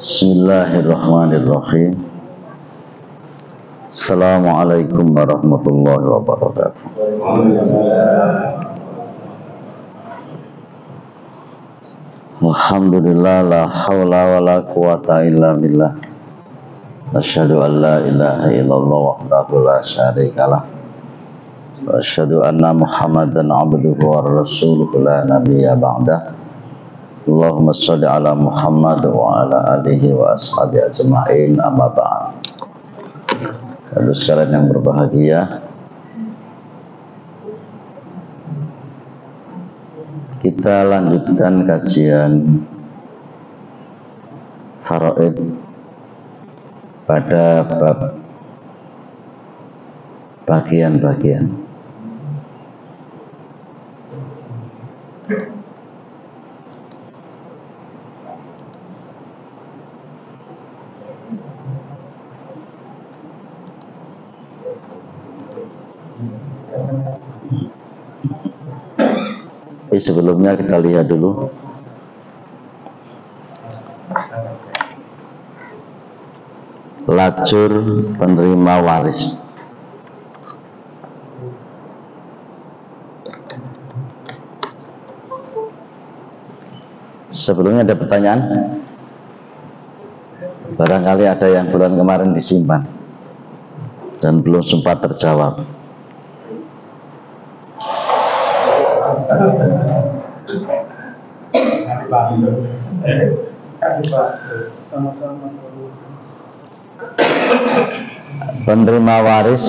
Bismillahirrahmanirrahim. Assalamualaikum warahmatullahi wabarakatuh. Alhamdulillah, la hawla wa la quwata illa billah. Asyhadu an la ilaha illallah wahdahu la syarikalah. Wa asyhadu anna Muhammadan abduhu wa rasuluhu la nabiyya ba'dah. Allahumma sholli ala Muhammad wa ala alihi wa ashabihi ajma'in, amma ba'd. Lalu sekalian yang berbahagia, kita lanjutkan kajian faraid pada bab bagian-bagian. Sebelumnya kita lihat dulu lajur penerima waris. Sebelumnya ada pertanyaan? Barangkali ada yang bulan kemarin disimpan dan belum sempat terjawab. Penerima waris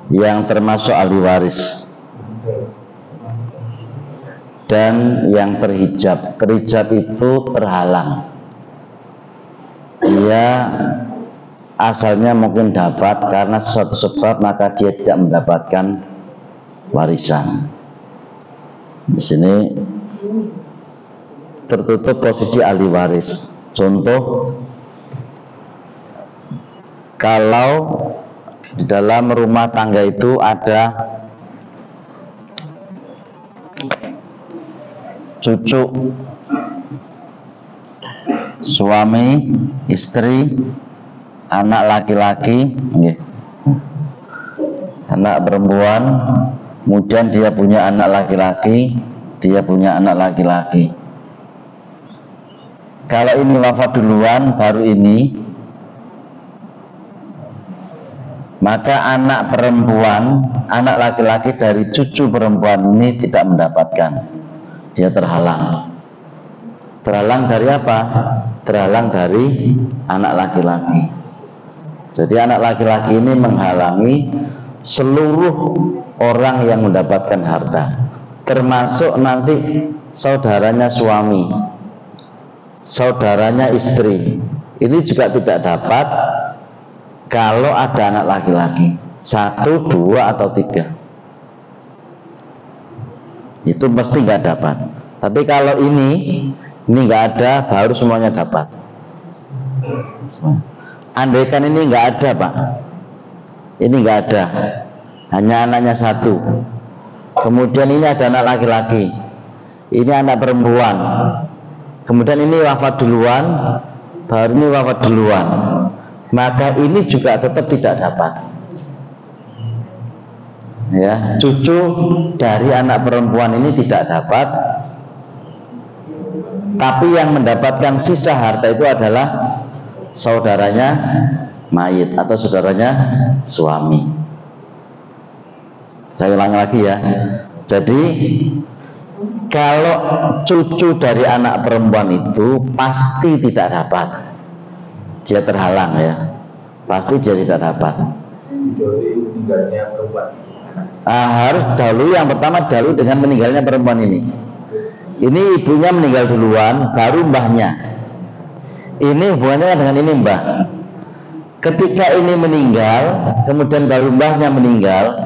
yang termasuk ahli waris dan yang terhijab. Terhijab itu terhalang. Dia asalnya mungkin dapat karena sesuatu sebab, maka dia tidak mendapatkan warisan. Di sini tertutup posisi ahli waris. Contoh, kalau di dalam rumah tangga itu ada cucu, suami, istri, anak laki-laki, anak perempuan, kemudian dia punya anak laki-laki, dia punya anak laki-laki. Kalau ini wafat duluan, baru ini, maka anak perempuan, anak laki-laki dari cucu perempuan ini tidak mendapatkan. Dia terhalang. Terhalang dari apa? Terhalang dari anak laki-laki. Jadi anak laki-laki ini menghalangi seluruh orang yang mendapatkan harta, termasuk nanti saudaranya suami, saudaranya istri. Ini juga tidak dapat kalau ada anak laki-laki, 1, 2, atau 3. Itu mesti nggak dapat. Tapi kalau ini nggak ada, baru semuanya dapat. Andaikan ini nggak ada, Pak, ini nggak ada, hanya anaknya 1. Kemudian ini ada anak laki-laki, ini anak perempuan. Kemudian ini wafat duluan, baru ini wafat duluan, maka ini juga tetap tidak dapat. Ya, cucu dari anak perempuan ini tidak dapat. Tapi yang mendapatkan sisa harta itu adalah saudaranya mayit atau saudaranya suami. Saya ulang lagi ya. Jadi kalau cucu dari anak perempuan itu pasti tidak dapat. Dia terhalang ya. Pasti dia tidak dapat. Harus dahulu, yang pertama dahulu dengan meninggalnya perempuan ini. Ini ibunya meninggal duluan, baru mbahnya. Ini hubungannya dengan ini mbah. Ketika ini meninggal, kemudian baru mbahnya meninggal,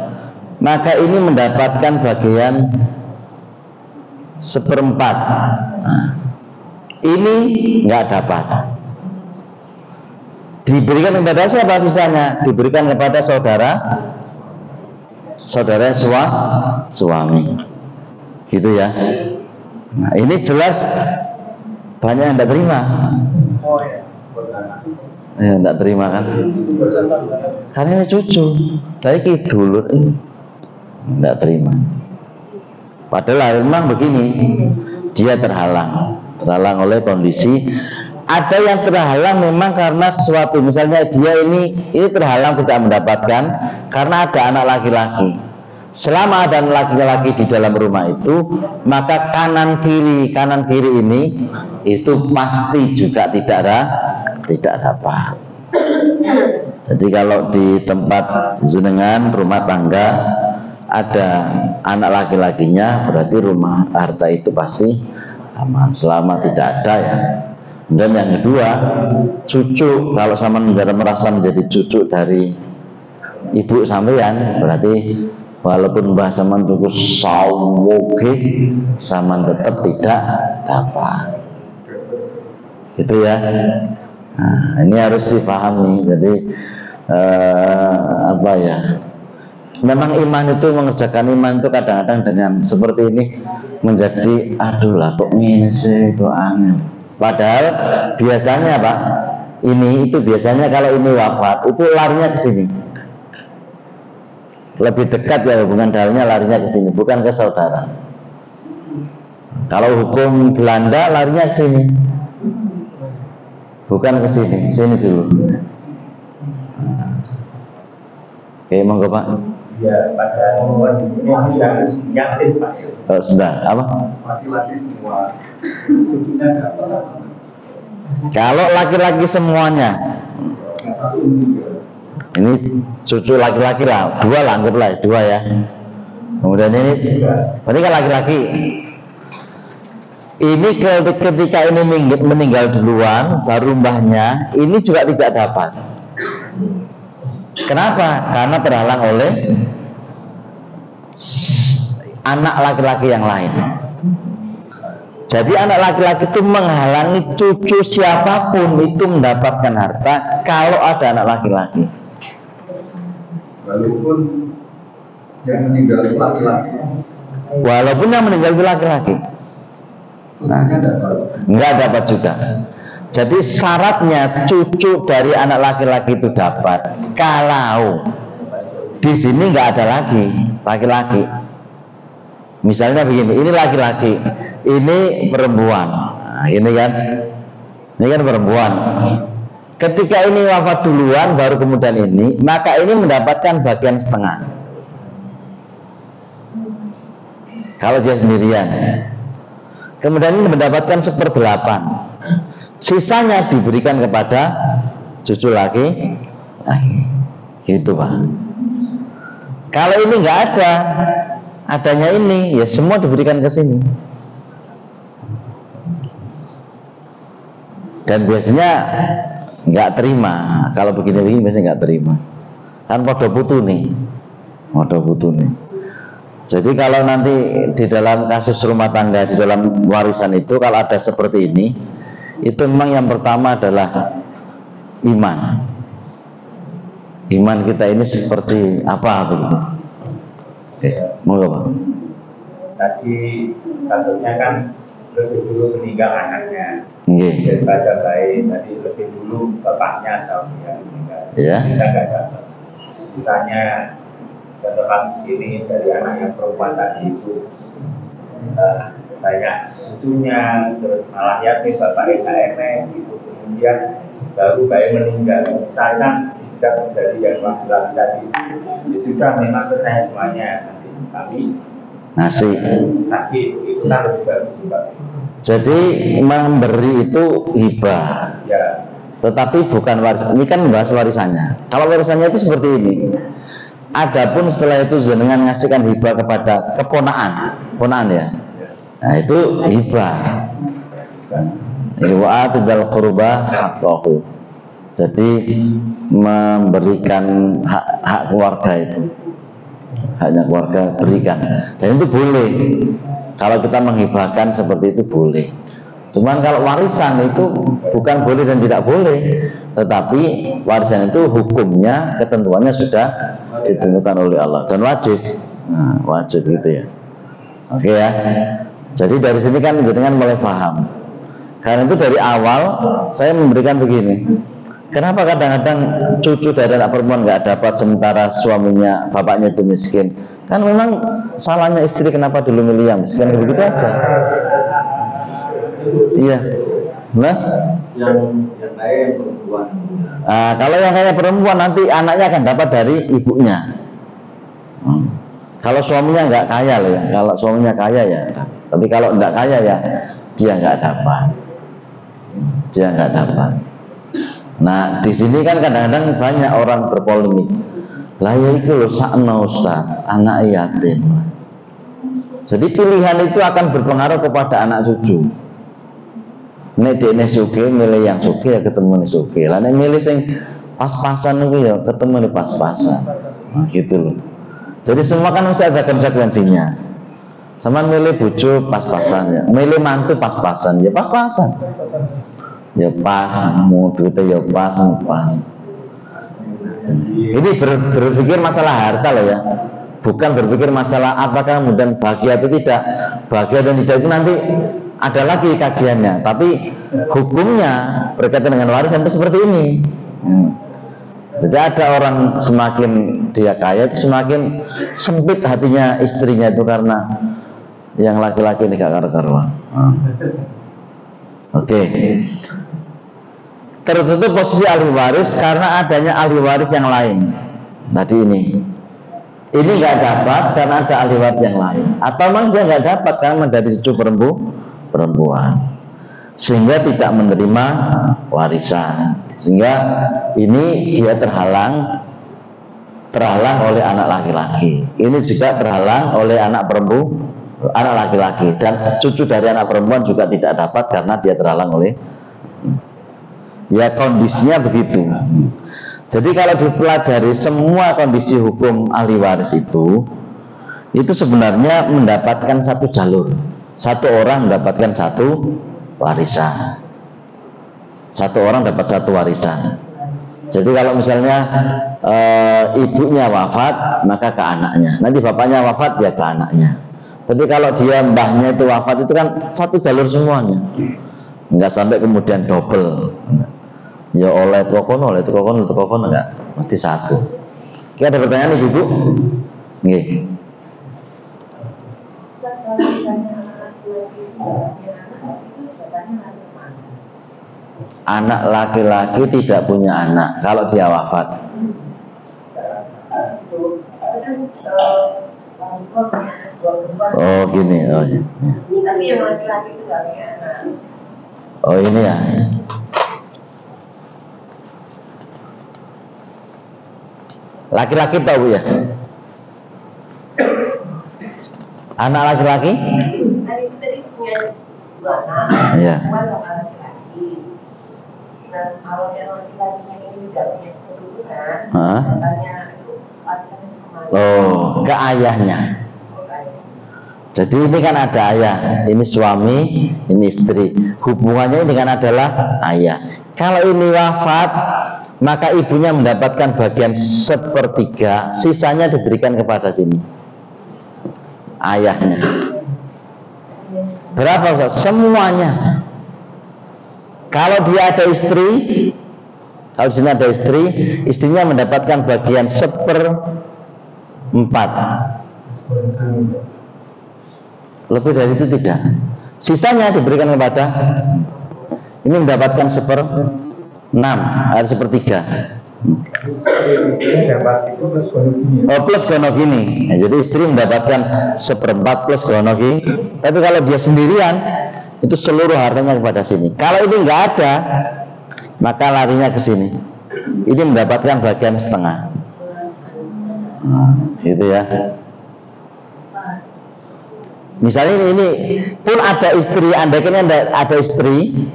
maka ini mendapatkan bagian 1/4. Ini nggak dapat. Diberikan kepada siapa sisanya? Diberikan kepada saudara suami, gitu ya. Nah, ini jelas banyak yang tidak terima. Ya, tidak terima kan? Karena ini cucu, dari kidul tidak terima. Padahal memang begini, dia terhalang oleh kondisi. Ada yang terhalang memang karena sesuatu, misalnya dia ini terhalang tidak mendapatkan karena ada anak laki-laki. Selama ada anak laki-laki di dalam rumah itu, maka kanan kiri ini itu pasti juga tidak dapat. Jadi kalau di tempat jenengan rumah tangga ada anak laki-lakinya, berarti rumah harta itu pasti aman selama tidak ada ya. Dan yang kedua, cucu, kalau sama negara merasa menjadi cucu dari ibu sampean, berarti walaupun bahasa mantuku sawoge, sama tetap tidak dapat. Gitu ya. Nah, ini harus dipahami. Jadi apa ya? Memang iman itu, mengerjakan iman itu kadang-kadang dengan seperti ini menjadi aduh lah kok ini sih kok angin. Padahal biasanya Pak, itu biasanya kalau ini wafat itu larinya ke sini. Lebih dekat ya hubungan darahnya, larinya ke sini, bukan ke saudara. Kalau hukum Belanda larinya ke sini, bukan ke sini dulu. Oke, monggo Pak. Ya, pada kondisi ini bisa yakin Pak. Sudah, apa? Laki-laki semua. Kalau laki-laki semuanya, ini cucu laki-laki lah, dua lah, anggaplah dua ya. Kemudian ini, berarti kan laki-laki. Ini ketika ini meninggal duluan, baru mbahnya, ini juga tidak dapat. Kenapa? Karena terhalang oleh anak laki-laki yang lain. Jadi anak laki-laki itu menghalangi cucu siapapun itu mendapatkan harta kalau ada anak laki-laki. Walaupun yang meninggal itu laki-laki. Walaupun yang meninggal itu laki-laki. Nah, enggak dapat juga. Jadi syaratnya cucu dari anak laki-laki itu dapat kalau di sini enggak ada lagi laki-laki. Misalnya begini, ini laki-laki, ini perempuan. Nah, ini kan perempuan. Ketika ini wafat duluan, baru kemudian ini, maka ini mendapatkan bagian setengah. Kalau dia sendirian, kemudian ini mendapatkan 1/8. Sisanya diberikan kepada cucu laki. Nah, gitu Pak. Kalau ini nggak ada, adanya ini, ya semua diberikan ke sini. Dan biasanya nggak terima. Kalau begini-begini biasanya nggak terima. Kan podo putu nih. Jadi kalau nanti di dalam kasus rumah tangga, di dalam warisan itu kalau ada seperti ini, itu memang yang pertama adalah iman. Iman kita ini seperti apa begitu? Monggo Pak. Tadi kasusnya kan lebih dulu meninggal anaknya. Nggih. Daripada baik tadi lebih dulu bapaknya atau yang meninggal. Iya. Kita nggak dapat. Misalnya contoh kasus ini dari anak yang perempuan tadi itu banyak cucunya, terus malah yatim bapaknya enek gitu, kemudian baru bayi meninggal. Misalkan bisa terjadi yang laki-laki tadi ya sudah memang selesai semuanya, nanti kami ngasih itu kan lebih bagus juga. Jadi memberi itu hibah Ya, tetapi bukan warisan. Ini kan membahas warisannya. Kalau warisannya itu seperti ini. Adapun setelah itu jenengan ngasihkan hibah kepada keponaan ya. Nah itu hibah. Wa atidal qurba haqqahu. Jadi memberikan hak keluarga itu, haknya keluarga berikan. Dan itu boleh. Kalau kita menghibahkan seperti itu boleh. Cuman kalau warisan itu bukan boleh dan tidak boleh, tetapi warisan itu hukumnya, ketentuannya sudah ditentukan oleh Allah dan wajib. Nah, wajib gitu ya. Oke ya. Jadi dari sini kan jenengan mulai paham. Karena itu dari awal saya memberikan begini. Kenapa kadang-kadang cucu dari anak perempuan nggak dapat sementara suaminya, bapaknya itu miskin? Kan memang salahnya istri kenapa dulu milih yang miskin, begitu aja. Iya. Nah, yang kaya yang perempuan. Nah, kalau yang kaya perempuan nanti anaknya akan dapat dari ibunya. Kalau suaminya nggak kaya loh ya. Kalau suaminya kaya ya. Tapi kalau nggak kaya ya dia nggak dapat. Dia nggak dapat. Nah, di sini kan kadang-kadang banyak orang berpolemik. Lah ya itu loh sakno Ustaz, anak yatim. Jadi pilihan itu akan berpengaruh kepada anak cucu. Nek dekne suke milih yang suke ya ketemu nih suke. Lah nek milih sing pas-pasan itu ya ketemu nih pas-pasan. Nah, gitu loh. Jadi semua kan mesti ada konsekuensinya. Sama milih bojo pas-pasan ya, milih mantu pas-pasan ya pas-pasan. Ya pas, mau duitnya ya pas. Ini berpikir masalah harta loh ya, bukan berpikir masalah apakah kemudian bahagia atau tidak. Bahagia dan tidak itu nanti ada lagi kajiannya, tapi hukumnya berkaitan dengan warisan itu seperti ini. Jadi ada orang semakin dia kaya itu semakin sempit hatinya istrinya itu karena yang laki-laki ini gak karu-karuan. Oke. Tertutup posisi ahli waris karena adanya ahli waris yang lain. Tadi ini nggak dapat karena ada ahli waris yang lain, atau memang dia nggak dapat karena menjadi cucu perempuan, sehingga tidak menerima warisan. Sehingga ini dia terhalang oleh anak laki-laki. Ini juga terhalang oleh anak laki-laki, dan cucu dari anak perempuan juga tidak dapat karena dia terhalang oleh. Ya kondisinya begitu. Jadi kalau dipelajari semua kondisi hukum ahli waris itu sebenarnya mendapatkan satu jalur. Satu orang mendapatkan satu warisan. Satu orang dapat satu warisan. Jadi kalau misalnya ibunya wafat maka ke anaknya. Nanti bapaknya wafat ya ke anaknya. Tapi kalau dia mbahnya itu wafat itu kan satu jalur semuanya. Enggak sampai kemudian double. Ya oleh tokono enggak, mesti satu. Oke, ada pertanyaan nih Ibu? Nggih. Anak laki-laki tidak punya anak kalau dia wafat. Oh gini, oh ya. Tapi yang laki-laki itu gak punya anak. Oh ini ya. Laki-laki tahu ya? Anak laki-laki? Tadi punya dua anak, Iya. Dua laki-laki. Nah, kalau yang laki-lakinya ini tidak punya keturunan, katanya itu warisannya kemana? Oh, ke ayahnya. Jadi ini kan ada ayah, ini suami, ini istri. Hubungannya ini kan adalah ayah. Kalau ini wafat, maka ibunya mendapatkan bagian 1/3, sisanya diberikan kepada sini ayahnya. Berapa Ustaz? Semuanya. Kalau dia ada istri, kalau di sini ada istri, istrinya mendapatkan bagian 1/4. Lebih dari itu tidak. Sisanya diberikan kepada ini mendapatkan 1/6, ada 1/3. Istri dapat itu plus bonus. Oh, plus gonogini. Nah, jadi istri mendapatkan 1/4 plus gonogi. Tapi kalau dia sendirian, itu seluruh hartanya kepada sini. Kalau ini nggak ada, maka larinya ke sini. Ini mendapatkan bagian setengah. Gitu ya. Misalnya ini pun ada istri, Anda kan ada istri.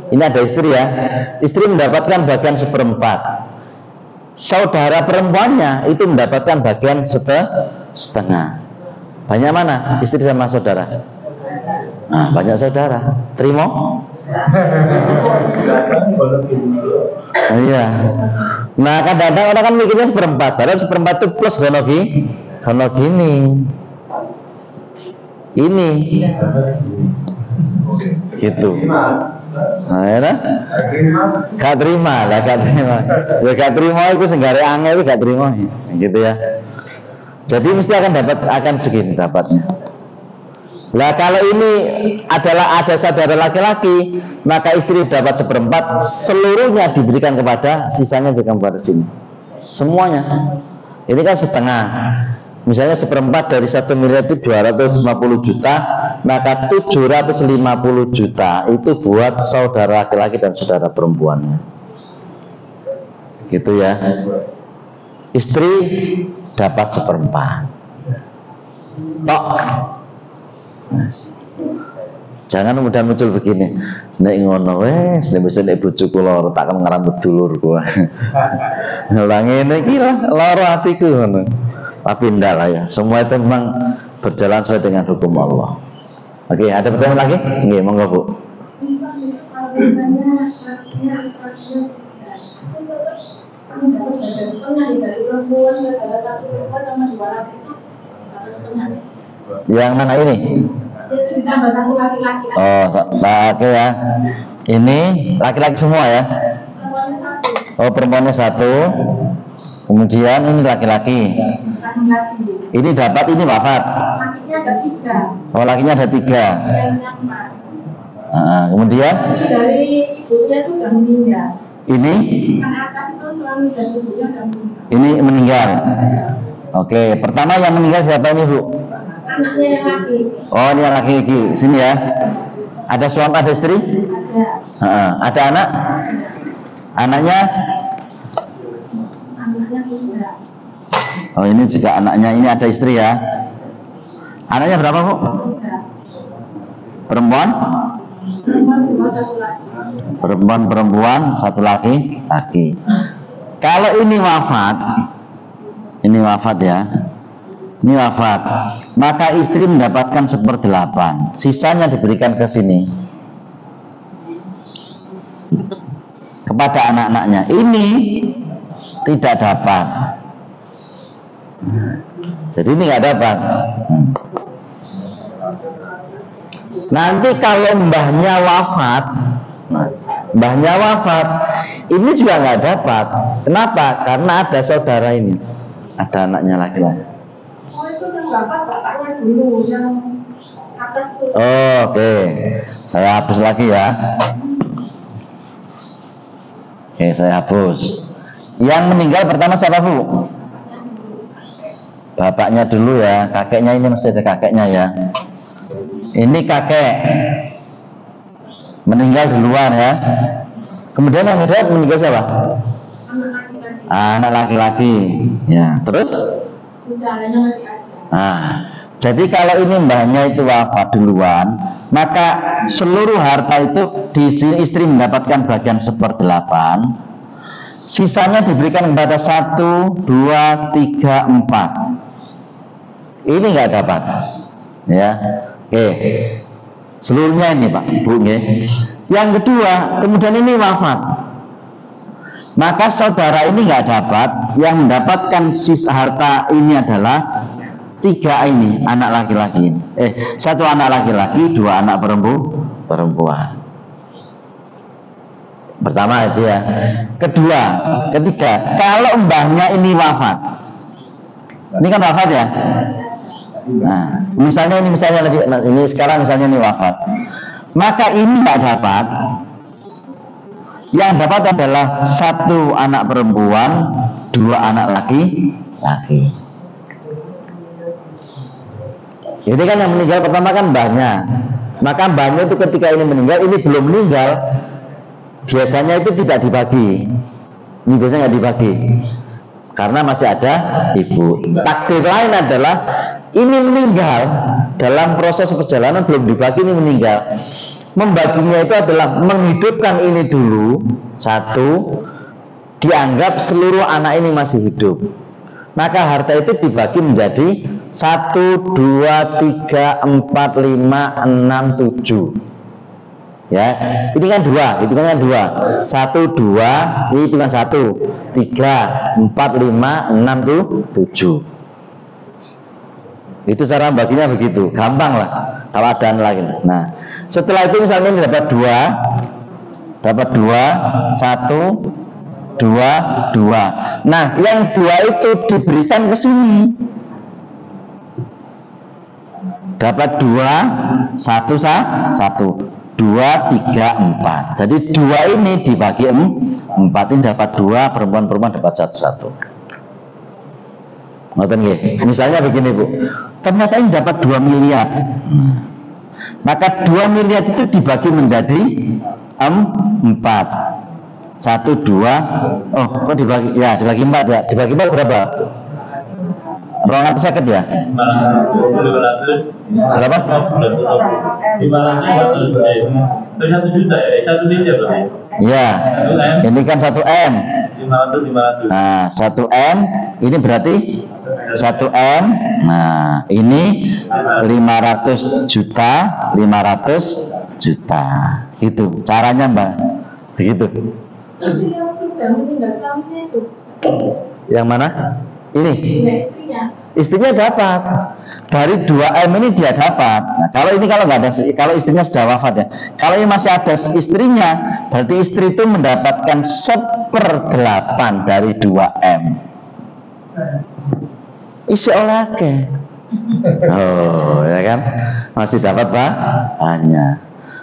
Ini ada istri ya. Istri mendapatkan bagian 1/4. Saudara perempuannya itu mendapatkan bagian setengah. Banyak mana istri sama saudara? Nah, banyak saudara. Terima? Iya. Nah, kadang-kadang orang kan mikirnya 1/4. Padahal 1/4 itu plus gonogini. Ini. Gitu. Nah, ya, gak terima lah, gak terima. Ya gak terima itu senggare angel itu gak terima, gitu ya. Jadi mesti akan segini dapatnya. Nah kalau ini adalah ada saudara laki-laki, maka istri dapat 1/4, seluruhnya diberikan kepada, sisanya diberikan kepada sini. Semuanya. Ini kan setengah. Misalnya 1/4 dari 1 miliar itu 250 juta, maka 750 juta itu buat saudara laki-laki dan saudara perempuannya. Gitu ya. Istri dapat 1/4. Tok. Jangan mudah muncul begini. Nek ngono wes, nek bisa nek bojoku lara tak ngrambut dulurku. Lah ngene iki lara atiku ngono. Tapi ndak lah ya. Semua itu memang berjalan sesuai dengan hukum Allah. Oke, ada pertanyaan lagi? Nggih, monggo Bu. Yang mana ini? Oh, oke ya. Ini laki-laki semua ya? Oh, perempuannya 1. Kemudian ini laki-laki. Ini dapat, ini wafat. Lakinya ada 3. Oh, lakinya ada 3. Kemudian? Ini dari ibunya itu sudah meninggal. Ini? Yang atas itu suami dan ibunya sudah meninggal. Ini meninggal. Oke, pertama yang meninggal siapa ini Bu? Anaknya yang laki. Oh, ini yang laki-laki. Sini ya. Ada suami, ada istri? Ada. Ada anak? Anaknya? Anaknya tidak. Oh, ini juga anaknya. Ini ada istri ya. Anaknya berapa Bu? Tidak. Perempuan? Perempuan 1 laki. Kalau ini wafat ya. Ini wafat, maka istri mendapatkan 1/8, sisanya diberikan ke sini kepada anak-anaknya. Ini tidak dapat, jadi ini nggak dapat. Nanti kalau mbahnya wafat, ini juga nggak dapat. Kenapa? Karena ada saudara ini, ada anaknya laki-laki. Oh, itu yang dapat bapaknya dulu, yang atas itu. Oh, oke. Saya hapus lagi ya. Oke, saya hapus. Yang meninggal pertama siapa Bu? Bapaknya dulu ya. Kakeknya ini masih ada kakeknya ya. Ini kakek meninggal duluan ya. Kemudian yang kedua meninggal siapa? Anak laki-laki. Ya, terus? Saudaranya masih ada. Nah, jadi kalau ini mbahnya itu wafat duluan, maka seluruh harta itu di sini istri mendapatkan bagian 1/8, sisanya diberikan kepada 1, 2, 3, 4. Ini nggak dapat, ya. Oke, seluruhnya ini Pak, Bu. Yang kedua, kemudian ini wafat, maka saudara ini nggak dapat. Yang mendapatkan sisa harta ini adalah 3 ini anak laki-laki. 1 anak laki-laki, 2 anak perempuan. Pertama itu ya. Kedua, ketiga, kalau mbahnya ini wafat, ini kan wafat ya. Nah, misalnya ini sekarang misalnya ini wafat, maka ini nggak dapat. Yang dapat adalah 1 anak perempuan, 2 anak laki-laki. Ini kan yang meninggal pertama kan mbahnya. Maka mbahnya itu ketika ini meninggal, ini belum meninggal, biasanya itu tidak dibagi. Ini biasanya nggak dibagi karena masih ada ibu. Takdir lain adalah ini meninggal dalam proses perjalanan belum dibagi, ini meninggal. Membaginya itu adalah menghidupkan ini dulu, 1, dianggap seluruh anak ini masih hidup. Maka harta itu dibagi menjadi 1, 2, 3, 4, 5, 6, 7. Ya, ini kan 2, hitungannya 2. 1, 2, ini hitungan 1, 3, 4, 5, 6, 7. Itu cara baginya begitu, gampang lah kalau ada lagi. Nah, setelah itu misalnya ini dapat 2, dapat 2, 1, 2, 2. Nah, yang 2 itu diberikan ke sini. Dapat 2, 1, 1, 2, 3, 4. Jadi 2 ini dibagi 4, ini dapat 2, perempuan-perempuan dapat 1. Ngoten nggih. Misalnya begini, Bu. Ternyata ini dapat 2 miliar. Maka 2 miliar itu dibagi menjadi 4. 1, 2. Oh, kok dibagi? Ya, dibagi 4 ya. Dibagi 4 berapa? 250 ya? Berapa? 1 juta ya? 1 miliar berarti? Ya, ini kan 1 M. 500. Nah, 1 M ini berarti 1 M. Nah, ini 500 juta, 500 juta. Gitu caranya, Mbak. Begitu. Jadi yang sudah meninggal suaminya itu. Yang mana? Ini. Ya, istrinya. Istrinya dapat dari 2M ini dia dapat. Nah, kalau ini kalau nggak ada, kalau istrinya sudah wafat ya. Kalau ini masih ada istrinya, berarti istri itu mendapatkan 1/8 dari 2M. Isi oleh. Oh, ya kan? Masih dapat banyak.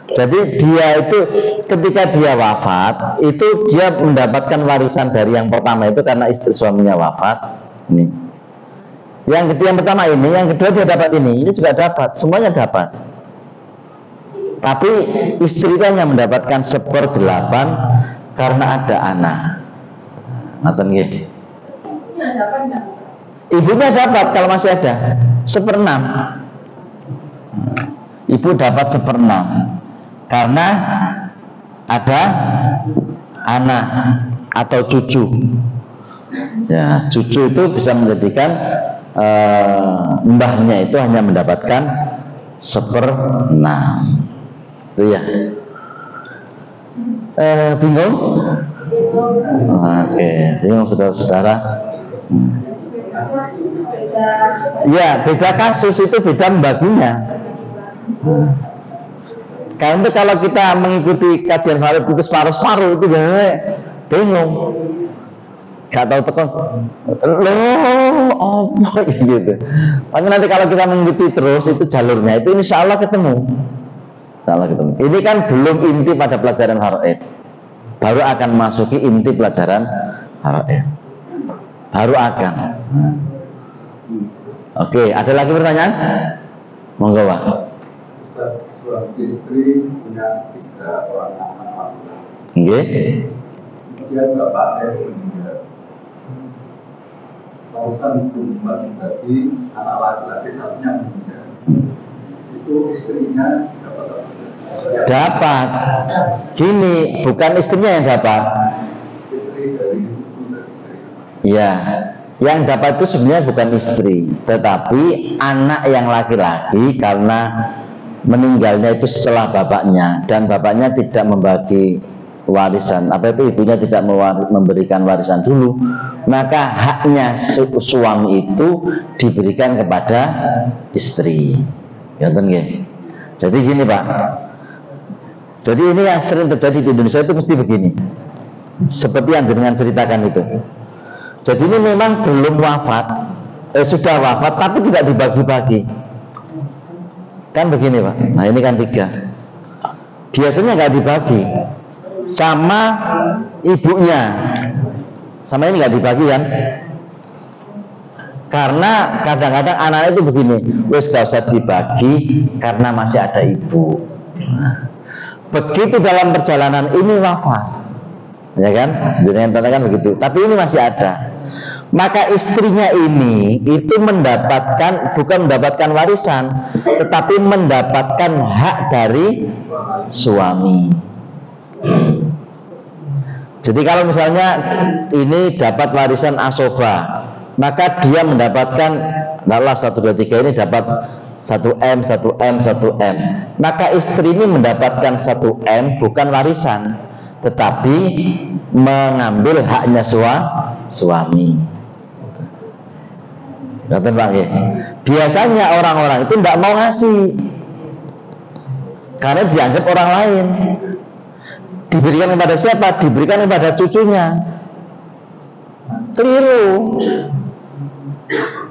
Jadi dia itu ketika dia wafat, itu dia mendapatkan warisan dari yang pertama itu karena istri suaminya wafat. Ini. Yang kedua, yang pertama ini, yang kedua dia dapat ini juga dapat, semuanya dapat. Tapi istrinya hanya mendapatkan 1/8 karena ada anak. Ngaten nggih. Ibunya dapat enggak? Ibunya dapat kalau masih ada 1/6. Ibu dapat 1/6 karena ada anak atau cucu. Ya, cucu itu bisa menjadikan mbahnya itu hanya mendapatkan 1/6. Itu ya. Bingung? Oke, bingung saudara-saudara. Ya, beda kasus itu beda membaginya. Karena itu kalau kita mengikuti kajian Farid itu separuh-separuh itu biasanya bingung. Gak tahu tekan loh apa gitu. Tapi nanti kalau kita mengikuti terus itu jalurnya itu insya Allah ketemu. Ini kan belum inti pada pelajaran Faraid, baru akan masuki inti pelajaran Faraid, baru akan. Oke, ada lagi pertanyaan? Monggo, Pak. Suami istri punya 3 orang anak laki-laki. Nggih. Kemudian bapaknya meninggal. Sausan hukum bagi anak laki-laki satunya meninggal. Itu istrinya dapat apa? Dapat. Gini, bukan istrinya yang dapat. Istri dari Ya, yang dapat itu sebenarnya bukan istri, tetapi anak yang laki-laki karena meninggalnya itu setelah bapaknya dan bapaknya tidak membagi warisan, apa itu ibunya tidak memberikan warisan dulu, maka haknya suami itu diberikan kepada istri. Ya, jadi gini, Pak. Jadi ini yang sering terjadi di Indonesia itu mesti begini, seperti yang dengan ceritakan itu. Jadi ini memang belum wafat, sudah wafat tapi tidak dibagi-bagi. Kan begini, Pak. Nah, ini kan 3. Biasanya nggak dibagi sama ibunya, sama ini nggak dibagi kan? Karena kadang-kadang anak itu begini, wes gak usah dibagi karena masih ada ibu. Nah, begitu dalam perjalanan ini wafat, ya kan? Jangan katakan begitu. Tapi ini masih ada. Maka istrinya ini itu mendapatkan, bukan mendapatkan warisan, tetapi mendapatkan hak dari suami. Jadi kalau misalnya ini dapat warisan asoba, maka dia mendapatkan, nah 1, 2, 3 ini dapat 1M, 1M, 1M. Maka istri ini mendapatkan 1M bukan warisan, tetapi mengambil haknya suami. Biasanya orang-orang itu tidak mau ngasih karena dianggap orang lain. Diberikan kepada siapa? Diberikan kepada cucunya. Keliru.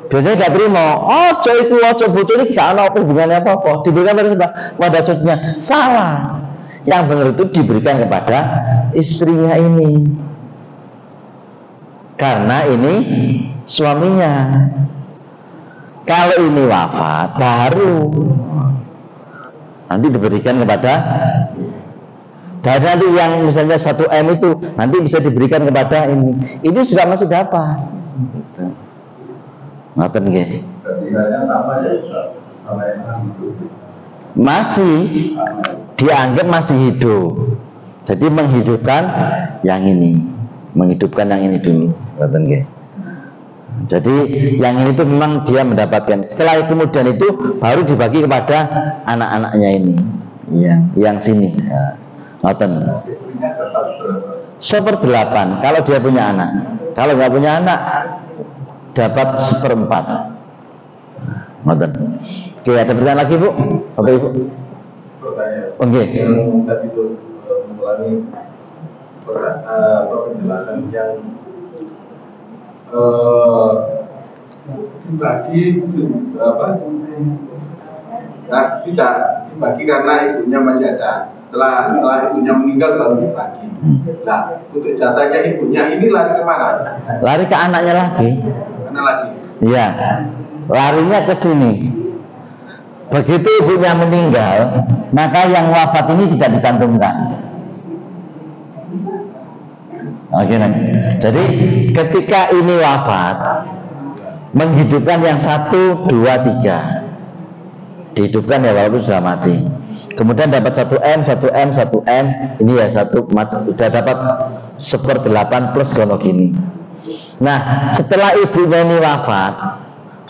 Biasanya gak terima. Ojo itu, ojo bocor ini gak ada hubungannya apa-apa. Diberikan kepada siapa? Kepada cucunya. Salah. Yang benar itu diberikan kepada istrinya ini. Karena ini suaminya. Kalau ini wafat baru nanti diberikan kepada, dan nanti yang misalnya 1 M itu nanti bisa diberikan kepada ini. Ini sudah masih dapat. Ngapain nggih? Masih dianggap masih hidup. Jadi menghidupkan yang ini, menghidupkan yang ini dulu. Ngapain nggih? Jadi yang ini tuh memang dia mendapatkan. Setelah itu kemudian itu baru dibagi kepada anak-anaknya ini. Iya, yang sini. Ya. Ngoten. 1/8 kalau dia punya anak. Kalau nggak punya anak dapat 1/4. Ngoten. Oke, ada pertanyaan lagi Bu? Bapak Ibu? Oke. Yang tadi itu mengulangi penjelasan yang dibagi apa? Nah, tidak dibagi karena ibunya masih ada. Setelah ibunya meninggal baru dibagi. Nah, untuk jatahnya ibunya ini lari kemana? Lari ke anaknya lagi. Mana lagi? Iya, larinya ke sini. Begitu ibunya meninggal, maka yang wafat ini tidak dicantumkan. Oke, jadi ketika ini wafat, menghidupkan yang 1, 2, 3, dihidupkan ya walaupun sudah mati. Kemudian dapat 1 M, 1 M, 1 M, ini ya sudah dapat 1/8 plus sono gini. Nah, setelah ibunya ini wafat,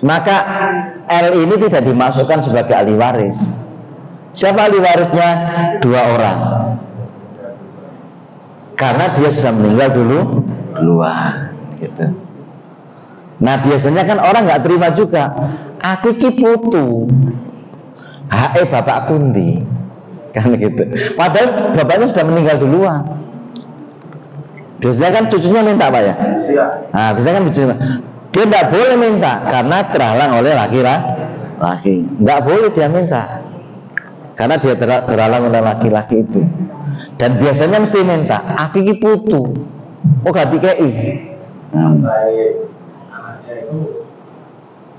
maka L ini tidak dimasukkan sebagai ahli waris. Siapa ahli warisnya? 2 orang. Karena dia sudah meninggal duluan, gitu. Nah biasanya kan orang nggak terima juga. Aku ki putu, bapak kundi, kan gitu. Padahal bapaknya sudah meninggal duluan. Biasanya kan cucunya minta Pak ya. Nah biasanya kan cucunya. Dia nggak boleh minta karena terhalang oleh laki-laki. Nggak boleh dia minta karena dia terhalang oleh laki-laki itu. Dan biasanya mesti minta, aku ki putu, gak dikei. Anaknya itu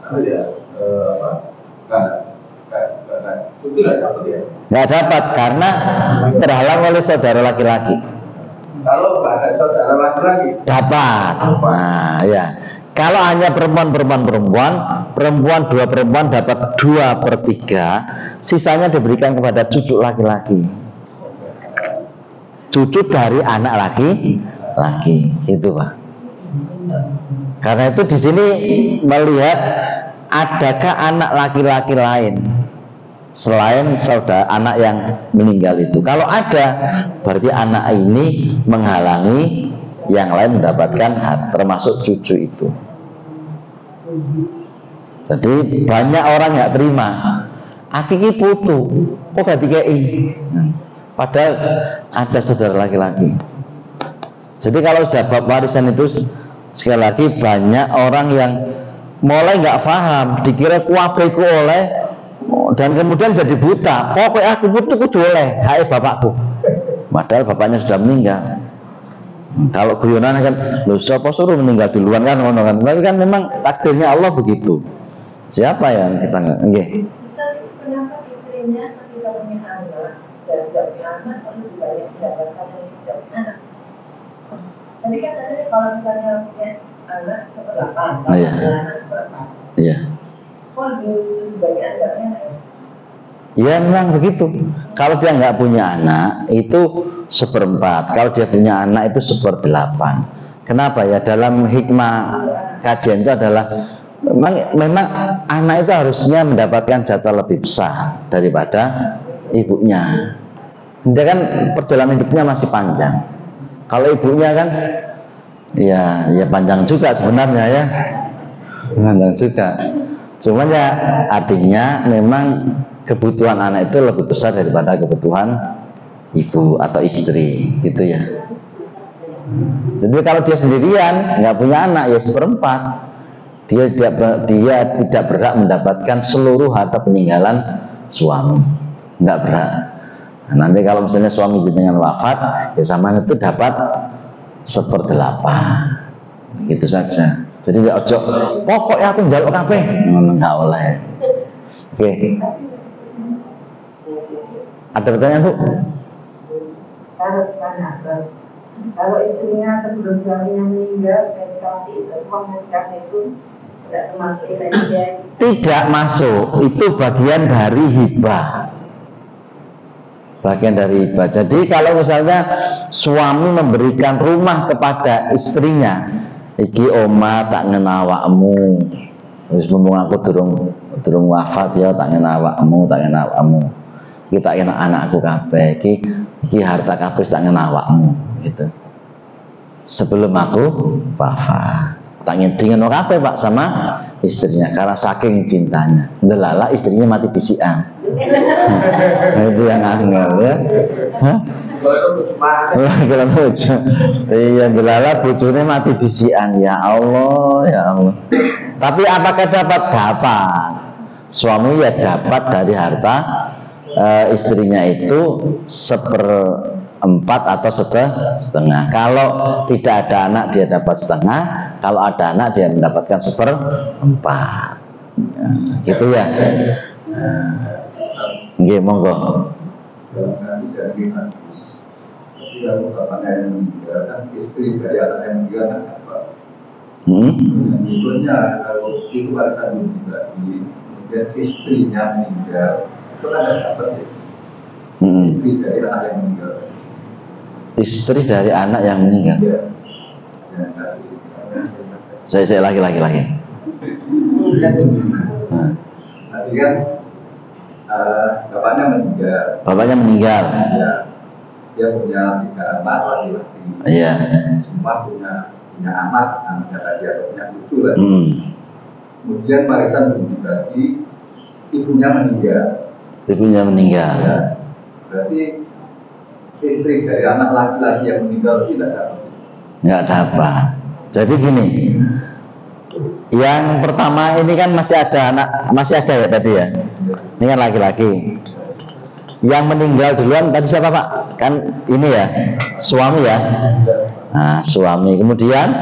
apa ya? Itu nggak dapat ya? Nggak dapat karena terhalang oleh saudara laki-laki. Kalau nggak ada saudara laki-laki, dapat. Nah ya, kalau hanya perempuan 2 perempuan dapat 2/3, sisanya diberikan kepada cucu laki-laki. Cucu dari anak laki-laki itu Pak. Karena itu di sini melihat adakah anak laki-laki lain selain saudara anak yang meninggal itu. Kalau ada, berarti anak ini menghalangi yang lain mendapatkan hak, termasuk cucu itu. Jadi banyak orang nggak terima. Akiki putu, gak dikei. Padahal ada saudara laki-laki. Jadi kalau sudah bab warisan itu sekali lagi banyak orang yang mulai nggak paham, dikira kuabeku oleh, dan kemudian jadi buta. Pokoknya aku butuh kudu oleh, hai bapakku. Padahal bapaknya sudah meninggal. Kalau guyonan kan, loh siapa suruh meninggal duluan kan, kan? Tapi kan memang takdirnya Allah begitu. Siapa yang kita nggak? Kenapa istrinya ketika punya anak dan tidak punya anak perlu dibayar jabatan yang tidak punya anak? Tadi kan tadi kalau misalnya punya anak 1/8, kalau punya anak 1/4. Iya. Kok dibayar jabatnya? Ya memang begitu. Kalau dia nggak punya anak itu 1/4. Kalau dia punya anak itu 1/8. Kenapa ya? Dalam hikmah kajian itu adalah memang anak itu harusnya mendapatkan jatah lebih besar daripada ibunya. Dia kan perjalanan hidupnya masih panjang. Kalau ibunya kan ya panjang juga sebenarnya ya. Panjang juga. Cuman ya artinya memang kebutuhan anak itu lebih besar daripada kebutuhan ibu atau istri, gitu ya. Jadi kalau dia sendirian, nggak punya anak, ya seperempat. Dia tidak berhak mendapatkan seluruh harta peninggalan suami, nggak berhak. Nah, nanti kalau misalnya suami jenengan wafat, ya sama itu dapat 1/8, gitu saja. Jadi nggak ojo, pokoknya aku njaluk kabeh, nggak oleh. Oke. Ada pertanyaan, Bu? Kalau istrinya sebelum suaminya meninggal, kasih mengucapkan itu tidak termasuk dia. Tidak masuk, itu bagian dari hibah. Bagian dari hibah. Jadi kalau misalnya suami memberikan rumah kepada istrinya, iki oma tak ngenawakmu, terus mumpung aku durung wafat ya tak ngenawakmu, kita kena anakku kabeh, iki harta kabeh tak ngenawakmu, gitu. Sebelum aku wafat, tak ngedingin kabeh Pak sama istrinya karena saking cintanya. Delala istrinya mati bisian. Itu yang angel ya. Hah? Kalau lucu, iya delala bojone mati bisian, ya Allah, ya Allah. Tapi apakah dapat? Suami ya dapat dari harta istrinya itu 1/4 atau 1/2. Kalau tidak ada anak dia dapat 1/2, kalau ada anak dia mendapatkan 1/4. Ya, gitu ya. Nggih, monggo. Tapi kalau bapaknya yang meninggal kan istri dari anak yang meninggal kan apa? Sebetulnya kalau itu warisan dibagi, kemudian istrinya meninggal, itu kan ada dapat ya. Istri dari anak yang meninggal. Istri dari anak yang meninggal. Ya. Saya lagi. Nanti kan bapaknya meninggal. Ya. Dia punya 3 anak laki-laki. Iya. Semua punya anak tadi atau punya cucu lagi. Kemudian warisan belum dibagi, ibunya meninggal. Ya. Berarti istri dari anak laki-laki yang meninggal tidak dapat. Nggak dapat. Jadi gini, yang pertama ini kan masih ada ya tadi ya. Ini kan laki-laki. Yang meninggal duluan tadi siapa Pak? Kan ini ya, suami ya. Nah, suami. Kemudian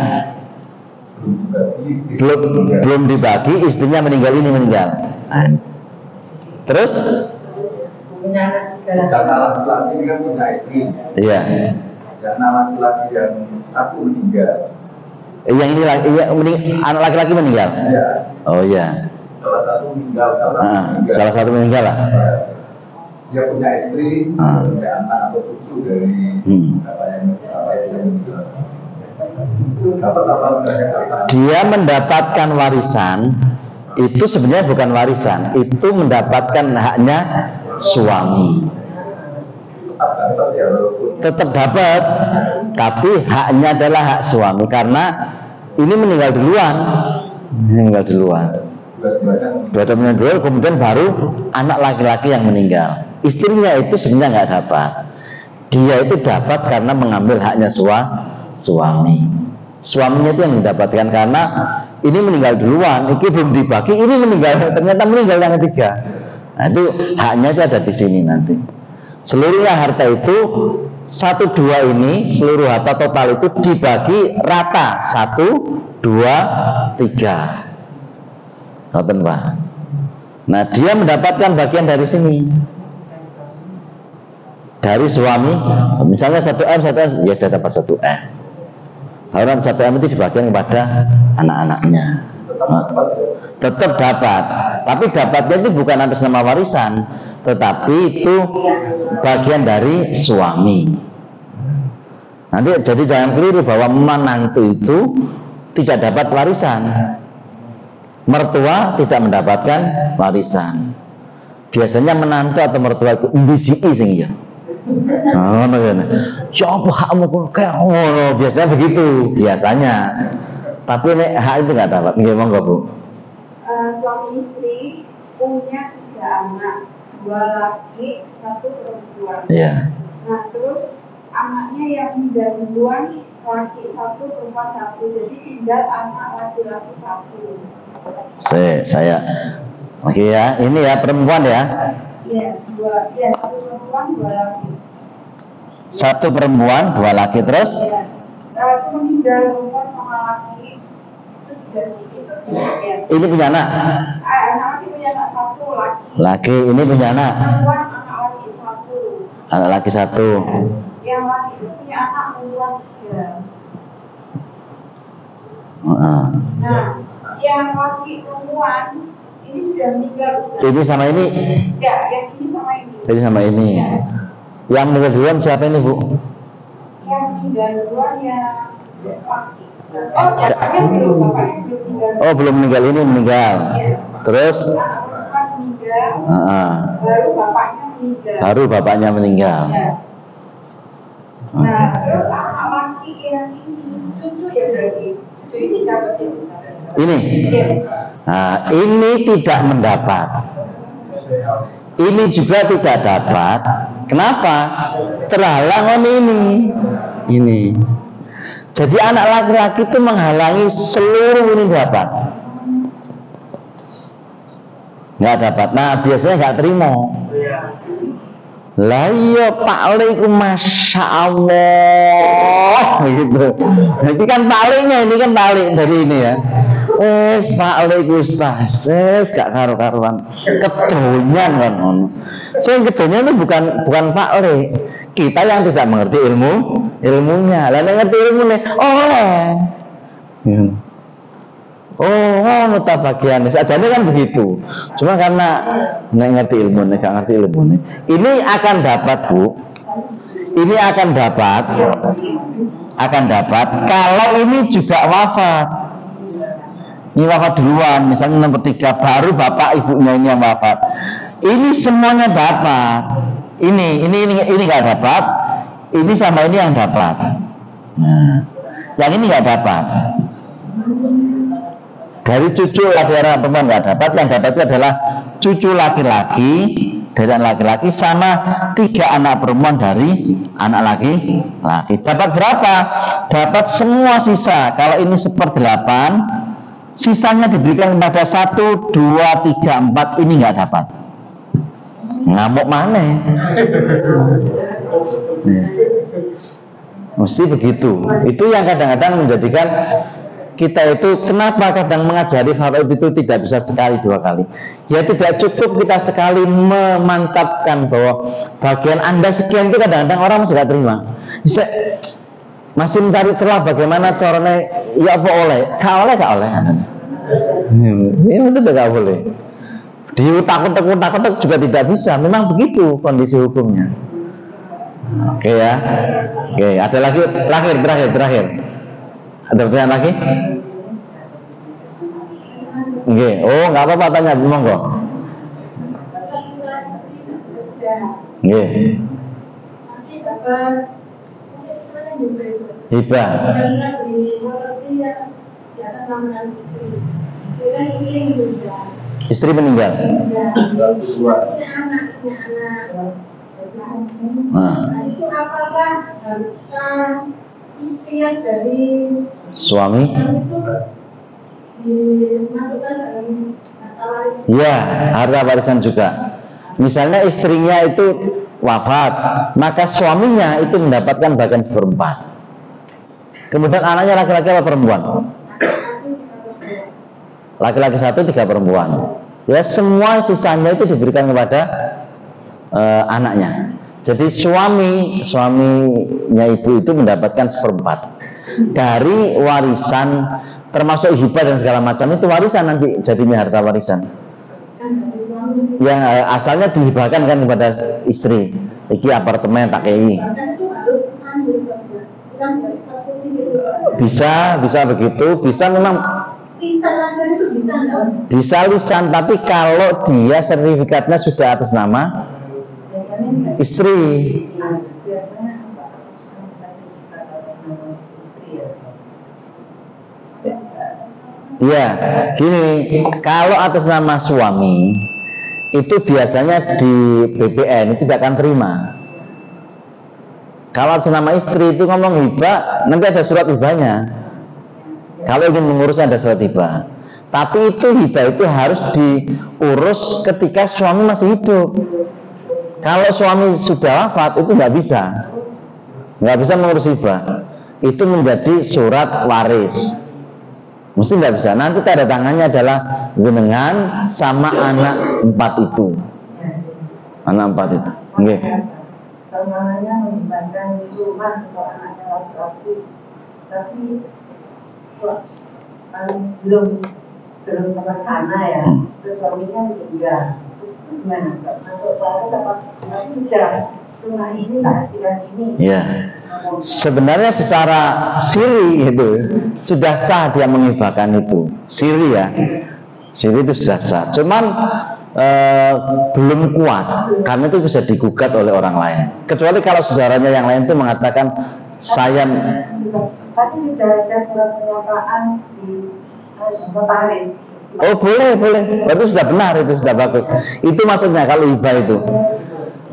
belum dibagi, istrinya meninggal. Nah, terus? Karena laki-laki ini kan punya istri. Iya. Karena laki-laki yang satu meninggal. Yang ini anak laki-laki meninggal. Iya. Oh iya. Salah satu meninggal. Salah satu meninggal lah. Dia punya istri, punya anak atau cucu dari apa yang meninggal. Dia mendapatkan warisan itu sebenarnya bukan warisan, itu mendapatkan haknya suami. Tetap dapat, tapi haknya adalah hak suami karena ini meninggal duluan. Dua-duanya meninggal, kemudian baru anak laki-laki yang meninggal. Istrinya itu sebenarnya nggak dapat. Dia itu dapat karena mengambil haknya suami. Suaminya itu yang mendapatkan karena ini meninggal duluan, ini belum dibagi, ini ternyata meninggal yang ketiga. Nah itu haknya itu ada di sini nanti. Seluruhnya harta itu 1/2 ini, seluruh harta total itu dibagi rata 1, 2, 3. Nonton Pak. Nah dia mendapatkan bagian dari sini. Dari suami, misalnya 1M, ya dia dapat 1M. Orang 1M itu dibagikan kepada anak-anaknya. Tetap dapat, tapi dapatnya itu bukan atas nama warisan, tetapi itu bagian dari suami. Nanti jadi jangan keliru bahwa menantu itu tidak dapat warisan, mertua tidak mendapatkan warisan. Biasanya menantu atau mertua itu mbisi sing ya. Oh, coba hakmu kayak ngono, biasanya begitu, biasanya. Tapi nek hak itu nggak dapat. Gimana nggak Bu? Suami istri punya 3 anak, 2 laki, 1 perempuan. Iya. Nah, terus anaknya yang meninggal duluan laki 1, perempuan 1, jadi tinggal anak laki-laki 1. Saya oke ya, ini ya perempuan ya. Iya, 1 perempuan 2 laki. 1 perempuan 2 laki terus. Iya. Itu meninggal perempuan sama laki itu sudah ya. Ini punya anak. Anak laki punya anak 1 laki. Laki ini punya anak. Perempuan anak laki 1. Anak laki 1. Yang laki itu punya anak perempuan 3. Nah, yang laki perempuan ini sudah meninggal. ini sama ini. Ya, yang ini sama ini. Ini sama ini. Ya. Yang meninggal duluan siapa ini, Bu? Yang meninggal duluan yang laki. Oh, bapaknya belum meninggal. Oh, belum meninggal, ini meninggal. Ya. Terus Anak perempuan meninggal. Baru bapaknya meninggal. Ya. Nah, terus anak laki yang ini cucu ya berarti. Cucu ini dapat ya. Ini. Iya. Nah, ini tidak mendapat. Ini juga tidak dapat. Kenapa? Terhalang ini. Jadi anak laki-laki itu menghalangi seluruh ini dapat. Nggak dapat. Nah, biasanya nggak terima. Lah iya Pak Le itu Masya Allah gitu. Jadi kan Pak Le-nya ini kan Pak Le dari ini ya. Pak Le itu gak karu-karuan. Kedonyan kan. Saya kedonyan itu bukan Pak Le. Kita yang tidak mengerti ilmunya. Lalu ngerti ilmunya. Nota bagian sajane kan begitu. Cuma karena nggak ngerti ilmunya, nggak ngerti ilmunya. Ini akan dapat, Bu. Ini akan dapat kalau ini juga wafat. Ini wafat duluan, misalnya nomor 3, baru bapak ibunya ini yang wafat. Ini semuanya dapat. Ini nggak dapat. Ini sama ini yang dapat. Nah, yang ini nggak dapat. Dari cucu laki-laki perempuan nggak dapat, yang dapat itu adalah cucu laki-laki dari anak laki-laki sama 3 anak perempuan dari anak laki-laki. Dapat berapa? Dapat semua sisa. Kalau ini 1/8, sisanya diberikan kepada 1, 2, 3, 4. Ini nggak dapat. Ngamuk mana? Mesti begitu. Itu yang kadang-kadang menjadikan kita itu kenapa kadang mengajari faraid itu tidak bisa sekali 2 kali. Ya tidak cukup kita sekali memantapkan bahwa bagian Anda sekian itu kadang-kadang orang masih tidak terima. Masih mencari celah bagaimana caranya ya apa oleh. Gak oleh. Ini itu tidak boleh. Diutak-utak juga tidak bisa. Memang begitu kondisi hukumnya. Oke ya. Oke, ada lagi terakhir. Ada pertanyaan lagi? Oke. Oh, nggak apa-apa tanya, monggo. Oke. Hibah. Istri meninggal. Nah. Itu apakah ikhtiar dari suami? Ya, harta warisan juga. Misalnya istrinya itu wafat, maka suaminya itu mendapatkan bagian 1/4. Kemudian anaknya laki-laki apa perempuan? Laki-laki 1, 3 perempuan. Ya, semua sisanya itu diberikan kepada anaknya. Jadi suaminya ibu itu mendapatkan 1/4 dari warisan, termasuk hibah dan segala macam itu warisan nanti jadinya harta warisan. Yang asalnya dihibahkan kan kepada istri. Iki apartemen tak kei. Bisa begitu, bisa memang. Bisa lisan, tapi kalau dia sertifikatnya sudah atas nama istri. Ya, gini, kalau atas nama suami itu biasanya di BPN itu tidak akan terima. Kalau nama istri itu ngomong hibah, nanti ada surat hibahnya. Kalau ingin mengurusnya ada surat hibah. Tapi itu hibah itu harus diurus ketika suami masih hidup. Kalau suami sudah wafat itu nggak bisa mengurus hibah. Itu menjadi surat waris. Mesti nggak bisa. Nanti tanda tangannya adalah jenengan sama anak 4 itu. Anak 4 itu. Oke. Namanya menyimpankan rumah untuk anaknya laki-laki, tapi kok belum terlaksana ya. Terus suaminya meninggal. Gimana? Masuk saya dapat sudah rumah ini hasilkan ini. Ya. Sebenarnya secara siri itu sudah sah dia menghibahkan itu. Siri ya. Siri itu sudah sah. Cuman belum kuat karena itu bisa digugat oleh orang lain. Kecuali kalau saudaranya yang lain itu mengatakan saya. Tapi sudah ada surat pernyataan di notaris. Oh boleh. Itu sudah benar, itu sudah bagus. Itu maksudnya kalau hibah itu.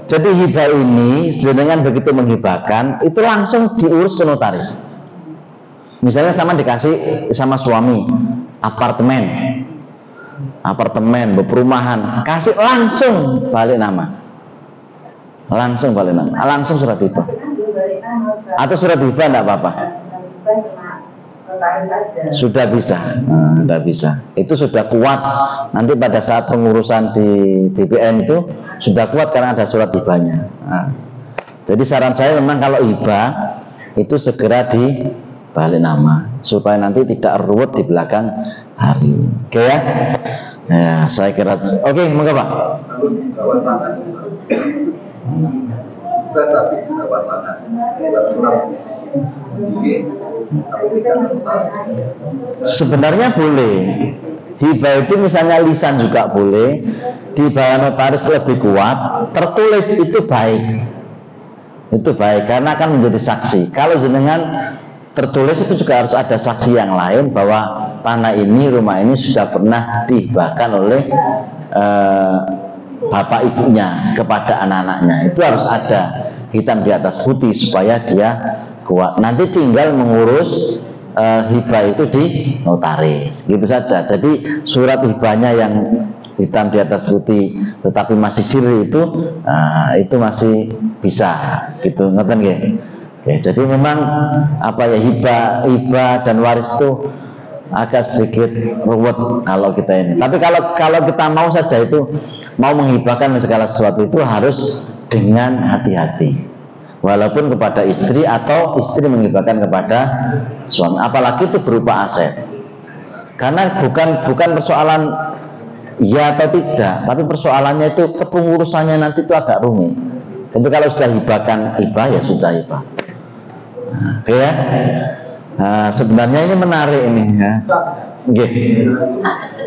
Jadi hibah ini dengan begitu menghibahkan itu langsung diurus ke notaris. Misalnya sama dikasih sama suami apartemen, perumahan, kasih langsung balik nama, langsung surat hibah. Atau surat hibah enggak apa-apa. Sudah bisa. Itu sudah kuat. Nanti pada saat pengurusan di BPN itu sudah kuat karena ada surat hibahnya. Jadi saran saya memang kalau hibah itu segera dibalik nama supaya nanti tidak ruwet di belakang hari. Oke ya? Ya, saya kira. Oke, monggo Pak. Sebenarnya boleh. Hibah itu misalnya lisan juga boleh, di bawah notaris lebih kuat, tertulis itu baik. Itu baik karena akan menjadi saksi. Kalau jenengan tertulis itu juga harus ada saksi yang lain bahwa tanah ini, rumah ini sudah pernah dihibahkan oleh bapak ibunya kepada anak-anaknya. Itu harus ada hitam di atas putih supaya dia kuat. Nanti tinggal mengurus hibah itu di notaris, gitu saja. Jadi surat hibahnya yang hitam di atas putih tetapi masih siri itu masih bisa, gitu, ngerti nggih? Ya, jadi memang apa ya, hibah dan waris itu agak sedikit ruwet kalau kita ini. Tapi kalau kita mau saja itu mau menghibahkan segala sesuatu itu harus dengan hati-hati. Walaupun kepada istri atau istri menghibahkan kepada suami, apalagi itu berupa aset. Karena bukan persoalan iya atau tidak, tapi persoalannya itu kepengurusannya nanti itu agak rumit. Tapi kalau sudah hibah ya sudah hibah. Oke ya. Nah, sebenarnya ini menarik ini ya.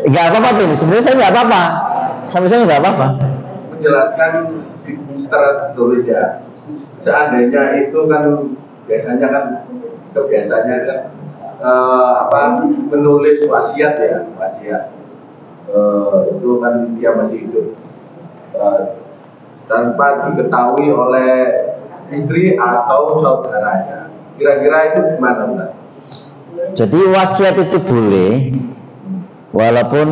Nggak apa-apa ini. Sebenarnya saya nggak apa-apa. Sampai saya nggak apa-apa. Menjelaskan secara tulis ya. Seandainya itu kan biasanya kan kebiasaannya kan menulis wasiat ya, itu kan dia masih hidup tanpa diketahui oleh istri atau saudaranya. Kira-kira itu gimana, Mbak? Jadi wasiat itu boleh walaupun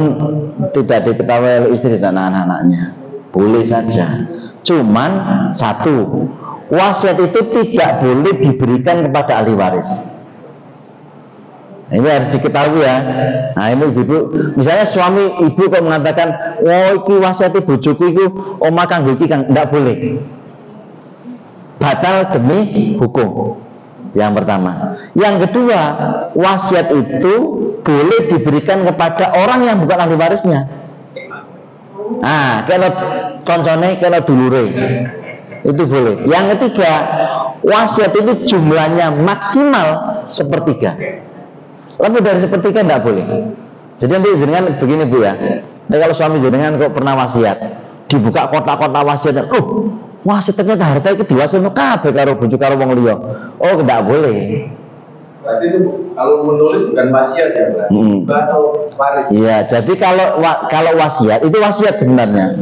tidak diketahui oleh istri dan anak-anaknya, boleh saja. Cuman satu, wasiat itu tidak boleh diberikan kepada ahli waris. Ini harus diketahui ya. Nah ini ibu, misalnya suami ibu kok mengatakan, iki wasiat bojoku iku omah kanggo iki kan, tidak boleh. Batal demi hukum. Yang pertama. Yang kedua, wasiat itu boleh diberikan kepada orang yang bukan ahli warisnya. Nah, kalau koncone, kalau dulure, itu boleh. Yang ketiga, wasiat itu jumlahnya maksimal 1/3. Lebih dari 1/3 tidak boleh. Jadi nanti jenengan begini Bu ya. Nah, kalau suami jenengan kok pernah wasiat, dibuka kotak-kotak wasiatnya, wasiat ternyata harta itu diwasiatno kabeh karo bojo karo wong liya. Oh, tidak boleh. Berarti itu kalau menulis bukan wasiat ya, berarti atau waris. Iya, jadi kalau wasiat itu wasiat sebenarnya.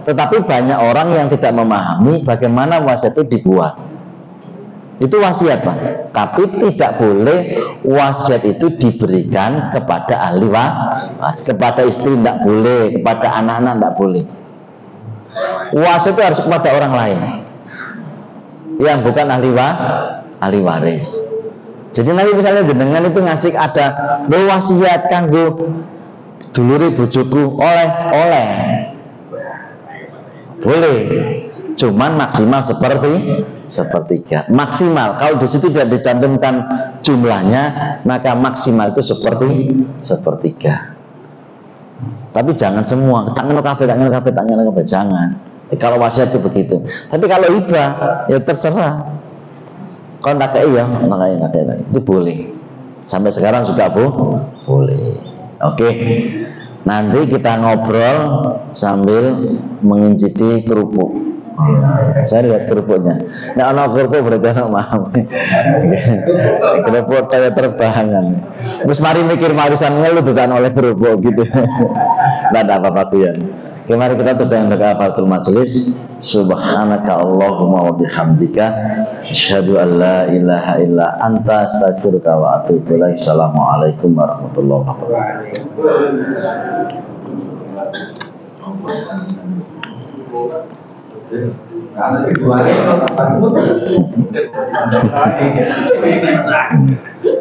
Tetapi banyak orang yang tidak memahami bagaimana wasiat itu dibuat. Itu wasiat, Pak. Tapi tidak boleh wasiat itu diberikan kepada ahli waris, kepada istri tidak boleh, kepada anak-anak tidak boleh. Wasiat itu harus kepada orang lain yang bukan ahli waris. Jadi nanti misalnya jenengan itu ngasih ada wasiat kanggo dulure bojoku, oleh boleh, cuman maksimal sepertiga maksimal. Kalau di situ tidak dicantumkan jumlahnya, maka maksimal itu sepertiga. Tapi jangan semua tangan kafe, jangan. Kalau wasiat itu begitu. Tapi kalau hibah ya terserah. Kalau tak kayak ya, itu boleh. Sampai sekarang juga boleh. Oke. Nanti kita ngobrol sambil mengincipi kerupuk. Saya lihat kerupuknya. Nah, anak kerupuk berarti anak maaf. Kerupuk kayak terbahangan. Terus mari mikir warisan ngeluh bukan oleh kerupuk gitu. Tidak ada apa-apa tuh ya. Oke, mari kita tutup yang kafaratul majelis. Subhanaka Allahumma wa bihamdika asyhadu an la ilaha illa anta astaghfiruka wa atubu ilaik. Assalamualaikum warahmatullahi wabarakatuh.